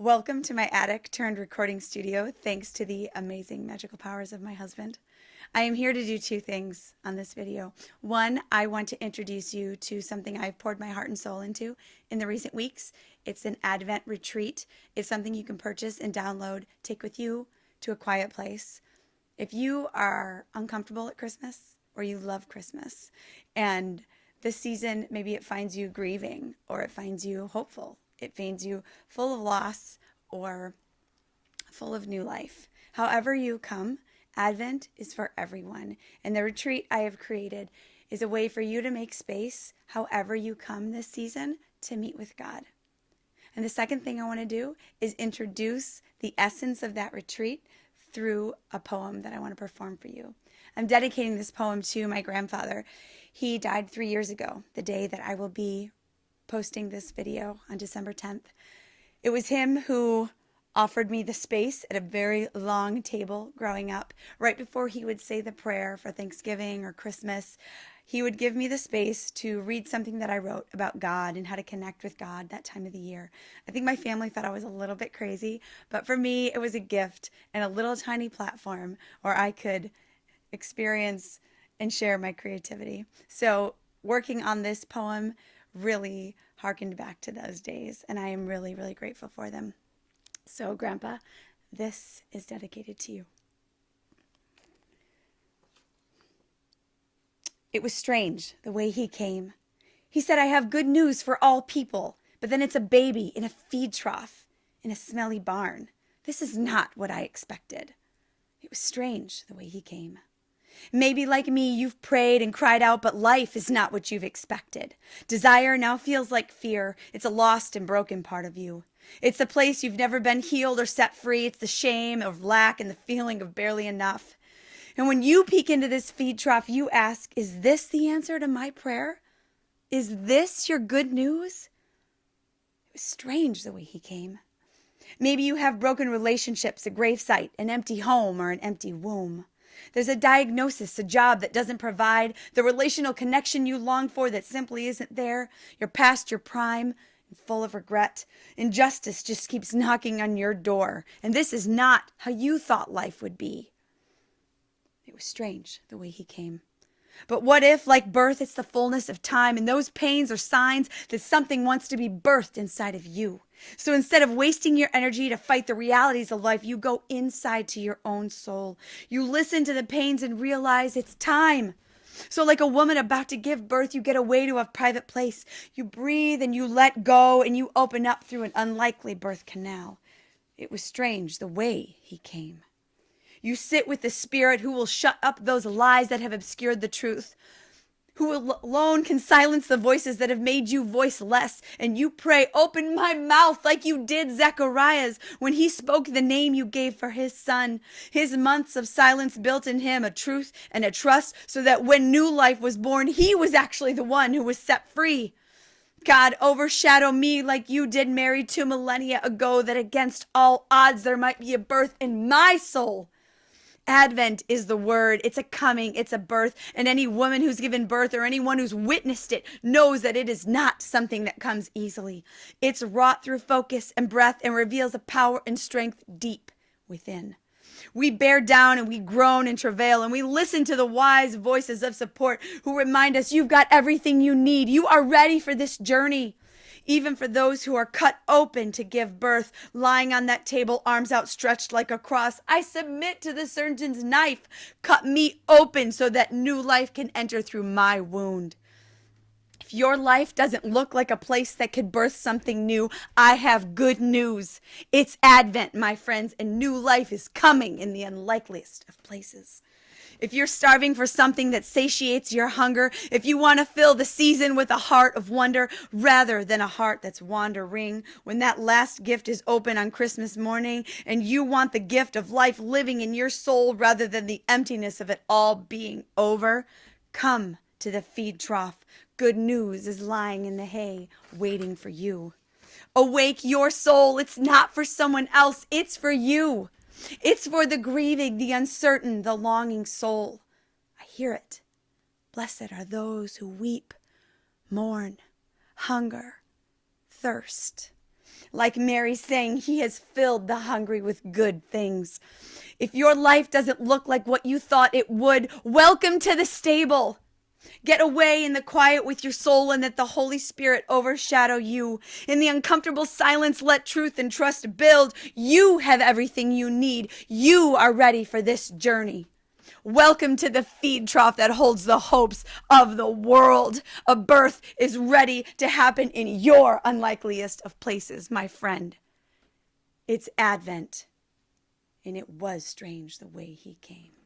Welcome to my attic turned recording studio, thanks to the amazing magical powers of my husband. I am here to do two things on this video. One, I want to introduce you to something I've poured my heart and soul into in the recent weeks. It's an Advent retreat. It's something you can purchase and download, take with you to a quiet place. If you are uncomfortable at Christmas or you love Christmas and this season, maybe it finds you grieving or it finds you hopeful. It finds you full of loss or full of new life. However you come, Advent is for everyone. And the retreat I have created is a way for you to make space, however you come this season, to meet with God. And the second thing I want to do is introduce the essence of that retreat through a poem that I want to perform for you. I'm dedicating this poem to my grandfather. He died 3 years ago, the day that I will be posting this video on December 10th. It was him who offered me the space at a very long table growing up. Right before he would say the prayer for Thanksgiving or Christmas, he would give me the space to read something that I wrote about God and how to connect with God that time of the year. I think my family thought I was a little bit crazy, but for me, it was a gift and a little tiny platform where I could experience and share my creativity. So working on this poem really harkened back to those days, and I am really, really grateful for them. So, Grandpa, this is dedicated to you. It was strange the way he came. He said, "I have good news for all people," but then it's a baby in a feed trough in a smelly barn. This is not what I expected. It was strange the way he came. Maybe like me, you've prayed and cried out, but life is not what you've expected. Desire now feels like fear. It's a lost and broken part of you. It's the place you've never been healed or set free. It's the shame of lack and the feeling of barely enough. And when you peek into this feed trough, you ask, is this the answer to my prayer? Is this your good news? It was strange the way he came. Maybe you have broken relationships, a gravesite, an empty home, or an empty womb. There's a diagnosis, a job that doesn't provide the relational connection you long for that simply isn't there. You're past your prime and full of regret. Injustice just keeps knocking on your door. And this is not how you thought life would be. It was strange the way he came. But what if, like birth, it's the fullness of time, and those pains are signs that something wants to be birthed inside of you? So instead of wasting your energy to fight the realities of life, you go inside to your own soul. You listen to the pains and realize it's time. So like a woman about to give birth, you get away to a private place. You breathe and you let go and you open up through an unlikely birth canal. It was strange the way he came. You sit with the Spirit who will shut up those lies that have obscured the truth, who alone can silence the voices that have made you voiceless. And you pray, open my mouth like you did Zechariah's when he spoke the name you gave for his son. His months of silence built in him a truth and a trust so that when new life was born, he was actually the one who was set free. God, overshadow me like you did Mary 2 millennia ago, that against all odds there might be a birth in my soul. Advent is the word. It's a coming, it's a birth. And any woman who's given birth or anyone who's witnessed it knows that it is not something that comes easily. It's wrought through focus and breath and reveals a power and strength deep within. We bear down and we groan and travail, and we listen to the wise voices of support who remind us you've got everything you need. You are ready for this journey. Even for those who are cut open to give birth, lying on that table, arms outstretched like a cross, I submit to the surgeon's knife. Cut me open so that new life can enter through my wound. If your life doesn't look like a place that could birth something new, I have good news. It's Advent, my friends, and new life is coming in the unlikeliest of places. If you're starving for something that satiates your hunger, if you want to fill the season with a heart of wonder rather than a heart that's wandering, when that last gift is open on Christmas morning and you want the gift of life living in your soul rather than the emptiness of it all being over, come to the feed trough. Good news is lying in the hay waiting for you. Awake your soul. It's not for someone else. It's for you. It's for the grieving, the uncertain, the longing soul. I hear it. Blessed are those who weep, mourn, hunger, thirst. Like Mary sang, he has filled the hungry with good things. If your life doesn't look like what you thought it would, welcome to the stable. Get away in the quiet with your soul and let the Holy Spirit overshadow you. In the uncomfortable silence, let truth and trust build. You have everything you need. You are ready for this journey. Welcome to the feed trough that holds the hopes of the world. A birth is ready to happen in your unlikeliest of places, my friend. It's Advent, and it was strange the way he came.